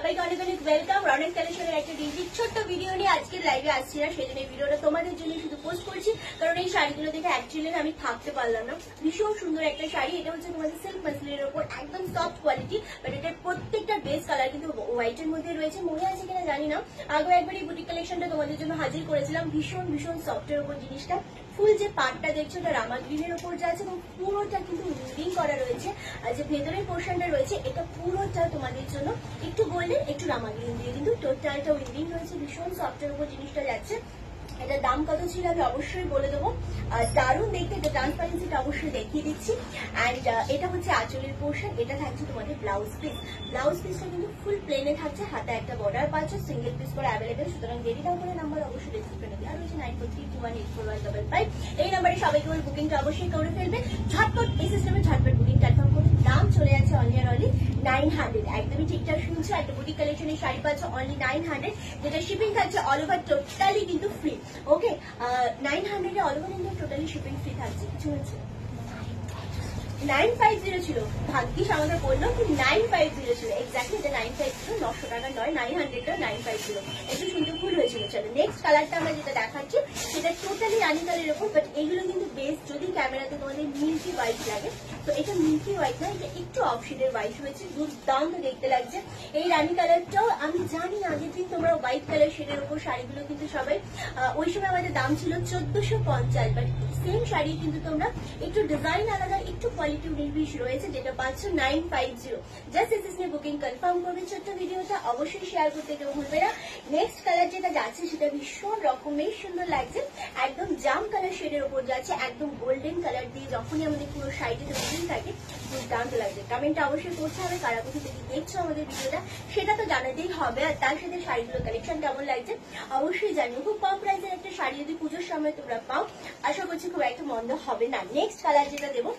সবাইকে অনেক অনেক ওয়েলকাম। রনেক কালেকশনের একটা ডিজিট ছোট্ট ভিডিও নিয়ে আজকের লাইভে আসছি না, সেজন্য এই ভিডিওটা তোমাদের জন্য শুধু পোস্ট করছি, কারণ এই শাড়িগুলো দেখে অ্যাকচুয়ালি আমি থাকতে পারলাম না। ভীষণ সুন্দর একটা শাড়ি, এটা হচ্ছে তোমাদের সিল্ক মাসলিনের উপর, একদম সফট কোয়ালিটি, বাট এটার প্রত্যেকটা বেস কালার কিন্তু হোয়াইটের মধ্যে রয়েছে। মনে আছে কিনা জানি না, আগে একবার এই বুটিক কালেকশনটা তোমাদের জন্য হাজির করেছিলাম। ভীষণ ভীষণ সফটের উপর জিনিসটা, ফুল যে পাটটা দেখছো ওটা রামা গ্রিনের উপর যা আছে, এবং পুরোটা কিন্তু উইভিং করা রয়েছে। আর যে ভেতরের পোর্শনটা রয়েছে এটা পুরোটা তোমাদের জন্য একটু গোল্ডেন একটু রামা গ্রিন দিয়ে কিন্তু টোটালটা উইভিং রয়েছে। ভীষণ সফটের উপর জিনিসটা যাচ্ছে। এটার দাম কত ছিল আমি অবশ্যই বলে দেবো। দারুণ দেখতে, এটা ট্রান্সপারেন্সিটা অবশ্যই দেখিয়ে দিচ্ছি। অ্যান্ড এটা হচ্ছে আঁচলের পোর্শন, এটা থাকছে তোমাদের ব্লাউজ পিস। ব্লাউজ পিসটা কিন্তু ফুল প্লেনে থাকছে, হাতে একটা বর্ডার পাচ্ছ, সিঙ্গেল পিস করে অ্যাভেলেবেল। সুতরাং দেরি না করে নাম্বার অবশ্যই ডিসক্রিপশনে দেওয়া রয়েছে 9432184155। এই নাম্বারে সবাইকে ওই বুকিংটা অবশ্যই করে ফেলবে ঝটপট। এই সিস্টেমে ঝটপট বুকিং কনফার্ম করে দাম চলে যাচ্ছে অনলি আর অনলি 900। একদমই ঠিকঠাক শুনছো, একটা বুটিক কালেকশনের শাড়ি পাচ্ছ অনলি 900, যেটা শিপিং থাকছে অল ওভার টোটালি কিন্তু ফ্রি। ওকে, 900 all over India totally shipping free থাকছে। কিছু হচ্ছে 950 ছিল, ভাগ্যিস আমাদের বললো কি 950 ছিল, এক্স্যাক্টলি এটা 950, 900 টাকা নয়, 900টা 950। একটু শুনতে ভুল হয়েছিল। চলো নেক্সট কালারটা আমরা যেটা দেখাচ্ছি সেটা টোটালি রানি কালারের উপর, বাট এইগুলো কিন্তু বেস যদি ক্যামেরাতে তোমাদের মিল্কি হোয়াইট লাগে, তো এটা মিল্কি হোয়াইট না, এটা একটু অফশেডের হোয়াইট হয়েছে, দুর্দান্ত দেখতে লাগছে। এই রানি কালারটাও আমি জানি আগের দিন তোমরা হোয়াইট কালার শেডের উপর শাড়িগুলো কিন্তু সবাই ওই সময় আমাদের দাম ছিল 1450, বাট সেম শাড়ি কিন্তু তোমরা একটু ডিজাইন আলাদা, একটু কোয়ালিটি উনিশ রয়েছে, যেটা পাচ্ছ 950। জাস্ট এসএস নিয়ে বুকিং কনফার্ম করবে। ছোট্ট ভিডিওটা অবশ্যই শেয়ার করতে কেউ ভুলবে না। নেক্সট কালার যেটা যাচ্ছে সেটা ভীষণ রকমের সুন্দর লাগছে, একদম জাম কালার শেডের উপর যাচ্ছে, একদম গোল্ডেন কালার দিয়ে যখনই আমাদের পুরো শাড়িতে বুকিং থাকে দুর্দান্ত লাগছে। কমেন্টটা অবশ্যই করতে হবে কারা কোথা থেকে দেখছো আমাদের ভিডিওটা, সেটা তো জানাতেই হবে। আর তার সাথে শাড়িগুলো কালেকশন কেমন লাগছে অবশ্যই জানিও। খুব কম প্রাইসের একটা শাড়ি যদি পুজোর সময় তোমরা পাও, আশা করছি খুব একটা মন্দ হবে না। নেক্সট কালার যেটা দেবো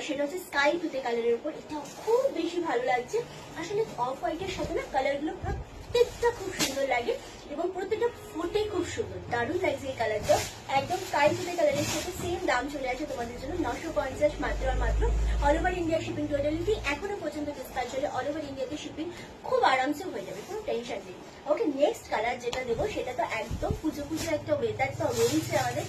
সেটা হচ্ছে স্কাই তুতে কালারের উপর, এটা খুব বেশি ভালো লাগছে। আসলে অফ হোয়াইটের সাথে না কালারগুলো প্রত্যেকটা খুব সুন্দর লাগে, এবং প্রত্যেকটা ফুটে খুব সুন্দর, দারুণ লাগছে এই কালারটা। একদম স্কাই তুতে কালারের সাথে সেম দাম চলে আসে তোমাদের জন্য 950 মাত্র আর মাত্র। All over India shipping totality এখনো পর্যন্ত ডিসকাস চলে, অল ওভার ইন্ডিয়াতে শিপিং খুব আরামসে হয়ে যাবে, কোনো টেনশন নেই। ওকে, নেক্সট কালার যেটা দেবো সেটা তো একদম পুজো পুজো একটা ওয়েদার তো রয়েছে আমাদের,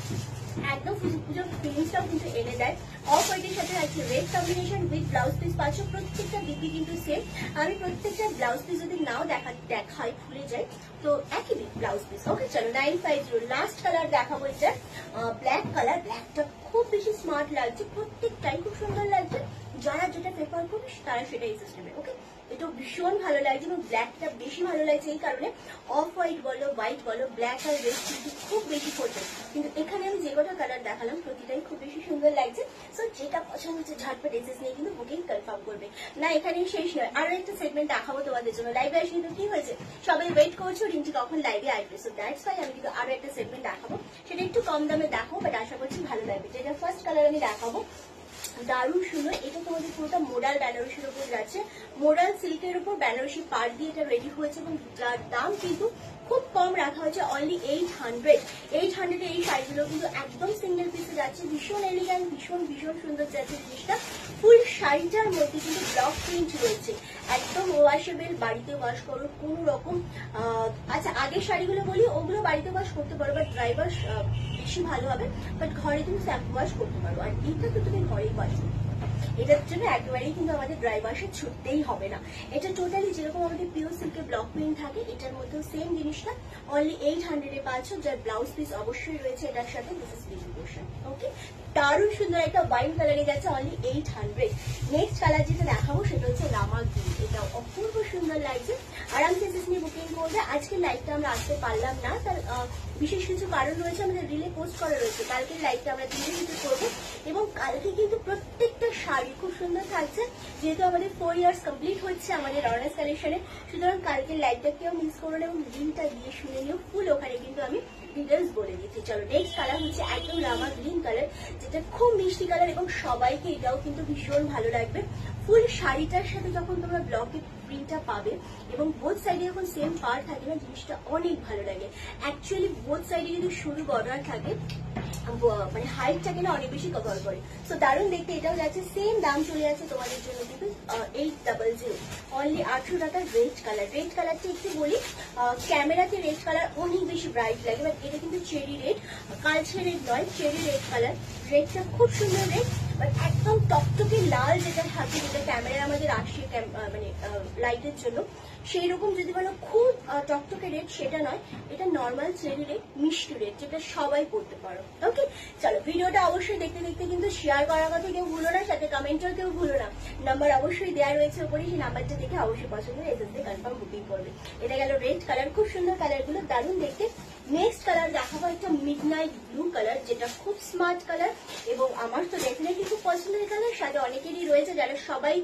একদম পুজোর ফিলিংসটাও কিন্তু এনে দেয়। অফ হোয়াইটের সাথে আছে red combination with blouse piece পাচ্ছ, প্রত্যেকটা ডিপি কিন্তু সেম। আমি প্রত্যেকটা ব্লাউজ পিস যদি নাও দেখাই ভুলে যাই, তো একই ব্লাউজ পিস। ওকে চলো 950। লাস্ট কালার দেখাবো, এটা ব্ল্যাক কালার। ব্ল্যাকটা খুব বেশি স্মার্ট লাগছে, প্রত্যেকটাই খুব সুন্দর লাগছে। যারা যেটা প্রেফার করবে তারা সেটাই সিস্টেমে। ওকে, এটা ভীষণ ভালো লাগছে, এবং ব্ল্যাকটা বেশি ভালো লাগছে এই কারণে, অফ হোয়াইট বলো হোয়াইট বলো ব্ল্যাক আর রেড কিন্তু খুব বেশি ফোটে, কিন্তু এখানে আমি যে কটা কালার দেখালাম প্রতিটাই খুব বেশি সুন্দর লাগছে। সো যেটা পছন্দ হচ্ছে ঝটপট এসএস নিয়ে কিন্তু বুকিং কনফার্ম করবে। না এখানেই শেষ নয়, আরো একটা সেগমেন্ট দেখাবো তোমাদের জন্য। লাইভে আসে কিন্তু কি হয়েছে, সবাই ওয়েট করছো রিন্টি কখন লাইভে আসবে, সো দ্যাটস ওয়াই আমি কিন্তু আরো একটা সেগমেন্ট দেখাবো, সেটা একটু কম দামে দেখাবো, বাট আশা করছি ভালো লাগবে। যেটা ফার্স্ট কালার আমি দেখাবো দারুণ সুন্দর, এটা তোমাদের পুরোটা মোডাল বেনারসির উপর যাচ্ছে, মোডাল সিল্কের উপর বেনারসি পাড় দিয়ে এটা রেডি হয়েছে, এবং যার দাম কিন্তু খুব কম রাখা হয়েছে অনলি 800। 800 এই শাড়িগুলো কিন্তু একদম সিঙ্গেল পিসে যাচ্ছে, ভীষণ এলিগ্যান্ট, ভীষণ ভীষণ সুন্দর যাচ্ছে জিনিসটা। ফুল শাড়িটার মধ্যে কিন্তু ব্লক প্রিন্ট রয়েছে, একদম ওয়াশেবল, বাড়িতে ওয়াশ করো কোনো রকম। আচ্ছা আগের শাড়িগুলো বলি, ওগুলো বাড়িতে ওয়াশ করতে পারো, বাট ড্রাই ওয়াশ বেশি ভালো হবে, বাট ঘরে তুমি স্যাপ ওয়াশ করতে পারো। আর এটা তো তুমি ঘরেই ওয়াশ করতে পারো, এটার জন্য একেবারেই কিন্তু আমাদের ড্রাই ওয়াশে ছুটতেই হবে না। এটা টোটালি যেরকম আমাদের পিওর সিল্কের ব্লক প্রিন্ট থাকে, এটার মধ্যেও সেম জিনিসটা অনলি 800 পাচ্ছ, যার ব্লাউজ পিস অবশ্যই রয়েছে এটার সাথে। This is beauty portion. Okay, দারুণ সুন্দর একটা ওয়াইন কালারে যাচ্ছে অনলি 800। নেক্সট কালার যেটা দেখাবো সেটা হচ্ছে রামা গ্রিন, এটা অপূর্ব সুন্দর লাগছে। আরামসে এসএস নিয়ে বুকিং করবে। আজকের লাইভটা আমরা আসতে পারলাম না, তার বিশেষ কিছু কারণ রয়েছে, আমাদের রিলে পোস্ট করা রয়েছে। কালকের লাইভটা আমরা দিনের ভিতরে করবো, এবং কালকে কিন্তু প্রত্যেকটা শাড়ি খুব সুন্দর থাকছে, যেহেতু আমাদের 4 ইয়ার্স কমপ্লিট হচ্ছে আমাদের রনাস কালেকশনে। সুতরাং কালকের লাইভটা কেউ মিস করো না, এবং লিঙ্কটা দিয়ে শুনে নিও ফুল, ওখানে কিন্তু আমি ডিটেলস বলে দিচ্ছি। চলো নেক্সট কালার হচ্ছে একদম রামা গ্রিন কালার, যেটা খুব মিষ্টি কালার, এবং সবাইকে এটাও কিন্তু ভীষণ ভালো লাগবে। ফুল শাড়িটার সাথে যখন তোমরা ব্লকে প্রিন্টটা পাবে এবং বোথ সাইডে যখন সেম পার থাকে না জিনিসটা অনেক ভালো লাগে। অ্যাকচুয়ালি বোথ সাইডে যদি সরু বর্ডার থাকে মানে হাইটটাকে না অনেক বেশি কভার করে। তো দারুণ দেখতে এটাও যাচ্ছে, সেম দাম চলে যাচ্ছে তোমাদের জন্য কিন্তু 800 অনলি 800 টাকার রেড কালার। রেড কালারটা একটু বলি, ক্যামেরাতে রেড কালার অনেক বেশি ব্রাইট লাগে, বাট এটা কিন্তু চেরি রেড, কালচে রেড নয়, চেরি রেড কালার। রেডটা খুব সুন্দর রেড, বাট একদম টকটকে লাল যেটা থাকে, যেটা ক্যামেরায় আমাদের আসে মানে লাইটের জন্য, সেই রকম যদি বলো খুব টকটকে রেড সেটা নয়, এটা নর্মাল চেরি রেড, মিষ্টি রেড, যেটা সবাই পড়তে পারো। ওকে, চলো ভিডিওটা অবশ্যই দেখতে দেখতে কিন্তু শেয়ার করার কথা কেউ ভুলো না, সাথে কমেন্টও কেউ ভুলো না। নাম্বার অবশ্যই দেওয়া রয়েছে ওপরে, সেই নাম্বারটা দেখে অবশ্যই পছন্দ হয়ে এসএসডি কনফার্ম বুকিং করবে। এটা গেল রেড কালার, খুব সুন্দর কালারগুলো, দারুণ দেখতে। নেক্সট কালার দেখাবো একটা মিডনাইট ব্লু কালার, যেটা খুব স্মার্ট কালার এবং আমার তো ডেফিনেটলি খুব পছন্দের কালার, সাথে অনেকেরই রয়েছে যারা সবাই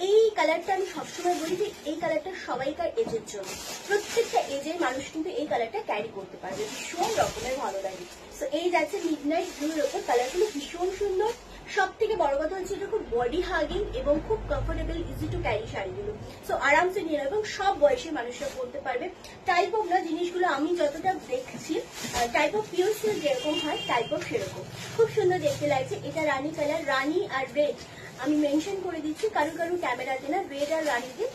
এই কালারটা, আমি সবসময় বলি যে এই কালারটা সবাইকার এজের জন্য, প্রত্যেকটা এজের মানুষ কিন্তু এই কালারটা ক্যারি করতে পারবে, ভীষণ রকমের ভালো লাগে। তো এই যাচ্ছে মিডনাইট ব্লুর ওপর, কালারগুলো ভীষণ সুন্দর। সব থেকে বড় কথা হচ্ছে এটা খুব বডি হাগিং এবং খুব কমফোর্টেবল, ইজি টু ক্যারি শাড়িগুলো। সো আরামসে নিয়ে নেবে এবং সব বয়সের মানুষরা পরতে পারবে। টাইপ অফ না, জিনিসগুলো আমি যতটা দেখছি টাইপ অফ পিওর সিল্ক যেরকম হয় টাইপ অফ সেরকম, খুব সুন্দর দেখতে লাগছে। এটা রানী কালার, রানী আর রেড আমি মেনশন করে দিচ্ছি, কারো কারো ক্যামেরাতে না রেড আর রানীতে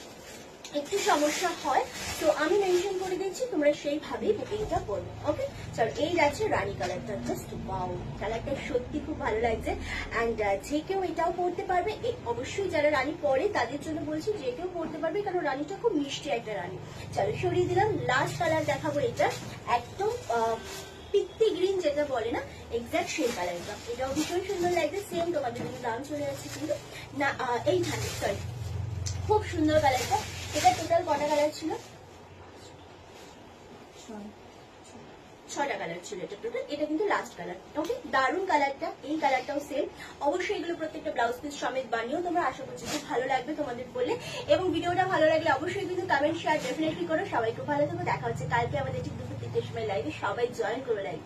একটু সমস্যা হয়, তো আমি মেনশন করে দিচ্ছি, তোমরা সেইভাবেই বুকিংটা করবে। ওকে, চলো এই যাচ্ছে রানী কালারটা, জাস্ট ওয়াও, কালারটা সত্যি খুব ভালো লাগছে। অ্যান্ড যে কেউ এটাও পরতে পারবে, অবশ্যই যারা রানী পরে তাদের জন্য বলছি, যে কেউ পরতে পারবে, কারণ রানীটা খুব মিষ্টি একটা রানী। চলো সরিয়ে দিলাম, লাস্ট কালার দেখাবো, এটা একদম পিত্তি গ্রিন যেটা বলে না, এক্সাক্ট সেই কালারটা, এটাও ভীষণ সুন্দর লাগছে। সেম তোমাদের জন্য দাম চলে যাচ্ছে কিন্তু না 800, সরি, খুব সুন্দর কালারটা। এটা টোটাল কটা কালার ছিল? 6টা কালার ছিল এটা টোটাল, এটা কিন্তু লাস্ট কালার। ওকে, দারুণ কালারটা, এই কালারটাও সেম। অবশ্যই এগুলো প্রত্যেকটা ব্লাউজ পিস সমেত বানিয়েও তোমরা আশা করছি খুব ভালো লাগবে তোমাদের বললে। এবং ভিডিওটা ভালো লাগলে অবশ্যই কিন্তু কমেন্ট শেয়ার ডেফিনেটলি করো। সবাই খুব ভালো থাকো, দেখা হচ্ছে কালকে আমাদের ঠিক 2:30 সময় লাইভে, সবাই জয়েন করো লাইভ।